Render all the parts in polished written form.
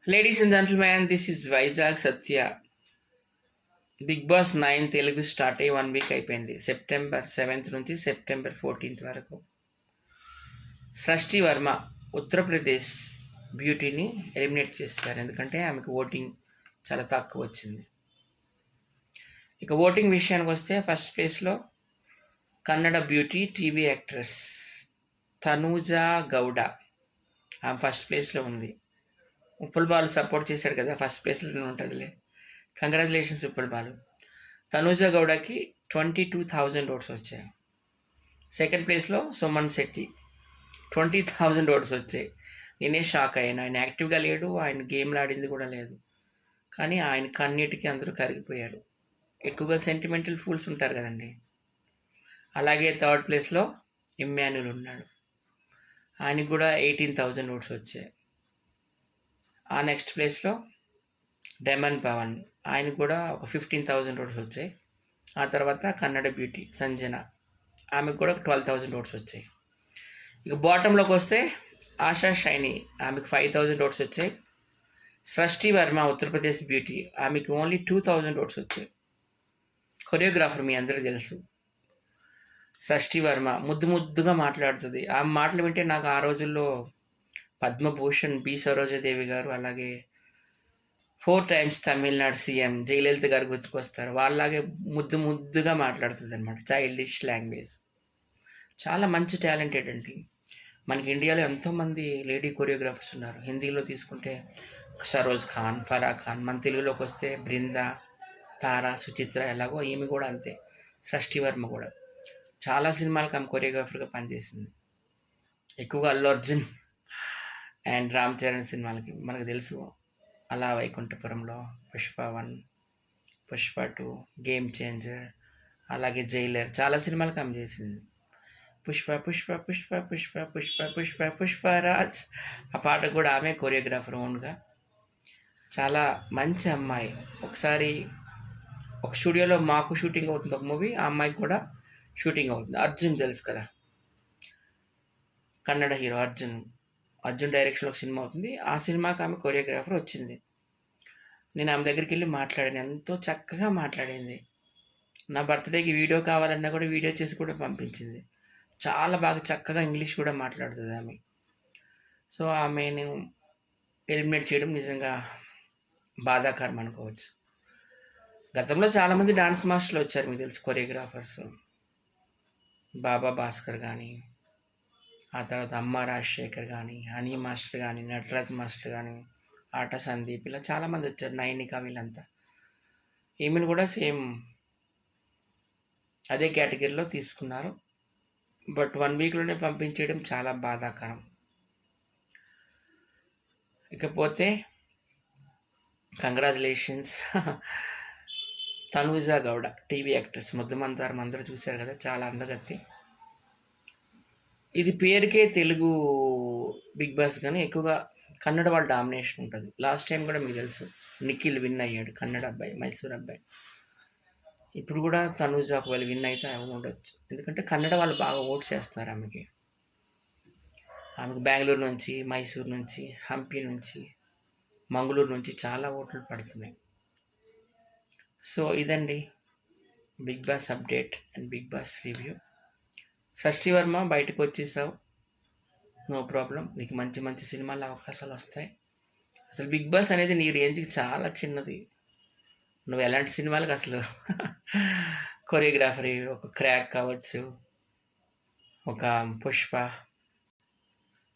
Ladies and gentlemen, this is Vizag Satya. Bigg Boss 9 Telugu start అయ్యి 1 week అయిపోయింది. September 7th నుంచి September 14th వరకు. సృష్టి వర్మ ఉత్తరప్రదేశ్ బ్యూటీని ఎలిమినేట్ చేశారు, ఎందుకంటే ఆమెకు ఓటింగ్ చాలా తక్కువ వచ్చింది. ఇక ఓటింగ్ విషయానికి వస్తే ఫస్ట్ ప్లేస్లో Kannada beauty TV actress Tanuja Gowda ఆమె ఫస్ట్ ప్లేస్లో ఉంది. ఉప్పల్ బాలు సపోర్ట్ చేశాడు కదా, ఫస్ట్ ప్లేస్లో ఉంటుందిలే. కంగ్రాచులేషన్స్ ఉప్పల్ బాలు. తనూజా గౌడకి 22,000 ఓట్స్ వచ్చాయి. సెకండ్ ప్లేస్లో సుమన్ శెట్టి 20,000 ఓట్స్ వచ్చాయి. నేనే షాక్ అయ్యాను. ఆయన యాక్టివ్గా లేడు, ఆయన గేమ్లు ఆడింది కూడా లేదు, కానీ ఆయన కన్నిటికి అందరూ కరిగిపోయారు. ఎక్కువగా సెంటిమెంటల్ ఫూల్స్ ఉంటారు కదండి. అలాగే థర్డ్ ప్లేస్లో ఇమ్మాన్యుల్ ఉన్నాడు, ఆయనకి కూడా 18,000 ఓట్స్ వచ్చాయి. ఆ నెక్స్ట్ ప్లేస్లో డెమన్ పవన్, ఆయన కూడా ఒక 15,000 ఓట్స్ వచ్చాయి. ఆ తర్వాత కన్నడ బ్యూటీ సంజన, ఆమెకు కూడా 12,000 ఓట్స్ వచ్చాయి. ఇక బాటంలోకి వస్తే ఆశా షైని, ఆమెకు 5,000 ఓట్స్ వచ్చాయి. సృష్టి వర్మ ఉత్తరప్రదేశ్ బ్యూటీ, ఆమెకు ఓన్లీ 2,000 ఓట్స్ వచ్చాయి. కొరియోగ్రాఫర్ మీ అందరికీ తెలుసు. సృష్టి వర్మ ముద్దుగా మాట్లాడుతుంది. ఆమె మాటలు వింటే నాకు ఆ రోజుల్లో పద్మభూషణ్ బి సరోజాదేవి గారు, అలాగే 4 times తమిళనాడు సీఎం జయలలిత గారు గుర్తుకొస్తారు. వాళ్ళలాగే ముద్దుగా మాట్లాడుతుంది అనమాట. చైల్డిష్ లాంగ్వేజ్, చాలా మంచి టాలెంటెడ్ అండి. మనకి ఇండియాలో ఎంతోమంది లేడీ కొరియోగ్రాఫర్స్ ఉన్నారు. హిందీలో తీసుకుంటే సరోజ్ ఖాన్, ఫరా ఖాన్, మన తెలుగులోకి వస్తే బృందా, తారా, సుచిత్ర, ఎలాగో ఈమె కూడా అంతే. సృష్టి వర్మ కూడా చాలా సినిమాలకు ఆమె కొరియోగ్రాఫర్గా పనిచేసింది. ఎక్కువగా అల్లు అర్జున్ అండ్ రామ్ చరణ్ సినిమాలకి మనకు తెలుసు. అలా వైకుంఠపురంలో, పుష్ప 1, పుష్ప 2, గేమ్ చేంజర్, అలాగే జైలర్, చాలా సినిమాలకు ఆమె చేసింది. పుష్ప పుష్ప పుష్ప పుష్ప పుష్ప పుష్ప పుష్పరాజ్, ఆ పాట కూడా ఆమె కొరియోగ్రాఫర్ ఓన్గా. చాలా మంచి అమ్మాయి. ఒకసారి ఒక స్టూడియోలో మాకు షూటింగ్ అవుతుంది ఒక మూవీ, ఆ అమ్మాయికి కూడా షూటింగ్ అవుతుంది. అర్జున్ తెలుసు కదా, కన్నడ హీరో అర్జున్ డైరెక్షన్లో ఒక సినిమా అవుతుంది. ఆ సినిమాకి ఆమె కొరియోగ్రాఫర్ వచ్చింది. నేను ఆమె దగ్గరికి వెళ్ళి మాట్లాడాను, ఎంతో చక్కగా మాట్లాడింది. నా బర్త్డేకి వీడియో కావాలన్నా కూడా వీడియో చేసి కూడా పంపించింది. చాలా బాగా చక్కగా ఇంగ్లీష్ కూడా మాట్లాడుతుంది ఆమె. సో ఆమెను ఎలిమినేట్ చేయడం నిజంగా బాధాకరం అనుకోవచ్చు. గతంలో చాలామంది డాన్స్ మాస్టర్లు వచ్చారు, మీకు తెలుసు, కొరియోగ్రాఫర్స్. బాబా భాస్కర్ కానీ, ఆ తర్వాత అమ్మ రాజశేఖర్ కానీ, హనీ మాస్టర్ కానీ, నటరాజ్ మాస్టర్ కానీ, ఆట సందీప్, ఇలా చాలామంది వచ్చారు, నైనిక, వీళ్ళంతా. ఈమెను కూడా సేమ్ అదే కేటగిరీలో తీసుకున్నారు. బట్ 1 వీక్లోనే పంపించేయడం చాలా బాధాకరం. ఇకపోతే congratulations Tanuja Gowda, TV actress, ముద్దమంతారం అందరూ చూశారు కదా, చాలా అందగత్తి. ఇది పేరుకే తెలుగు బిగ్ బాస్, కానీ ఎక్కువగా కన్నడ వాళ్ళ డామినేషన్ ఉంటుంది. లాస్ట్ టైం కూడా మీకు తెలుసు, నిఖిల్ విన్ అయ్యాడు, కన్నడ అబ్బాయి, మైసూర్ అబ్బాయి. ఇప్పుడు కూడా తనూజా ఒకవేళ విన్ అయితే ఉండొచ్చు, ఎందుకంటే కన్నడ వాళ్ళు బాగా ఓట్స్ చేస్తున్నారు ఆమెకి. బెంగళూరు నుంచి, మైసూర్ నుంచి, హంపి నుంచి, మంగళూరు నుంచి చాలా ఓట్లు పడుతున్నాయి. సో ఇదండి Bigg Boss update and Bigg Boss review. Srishti Varma బయటకు వచ్చేసావు, నో ప్రాబ్లం, నీకు మంచి మంచి సినిమాల అవకాశాలు వస్తాయి. అసలు బిగ్ బాస్ అనేది నీ రేంజ్కి చాలా చిన్నది. నువ్వు ఎలాంటి సినిమాలకు అసలు కొరియోగ్రాఫరీ, ఒక క్రాక్ కావచ్చు, ఒక పుష్ప,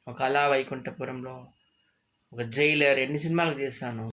ఒక అలా వైకుంఠపురంలో, ఒక జైలర్, ఎన్ని సినిమాలు చేశాను.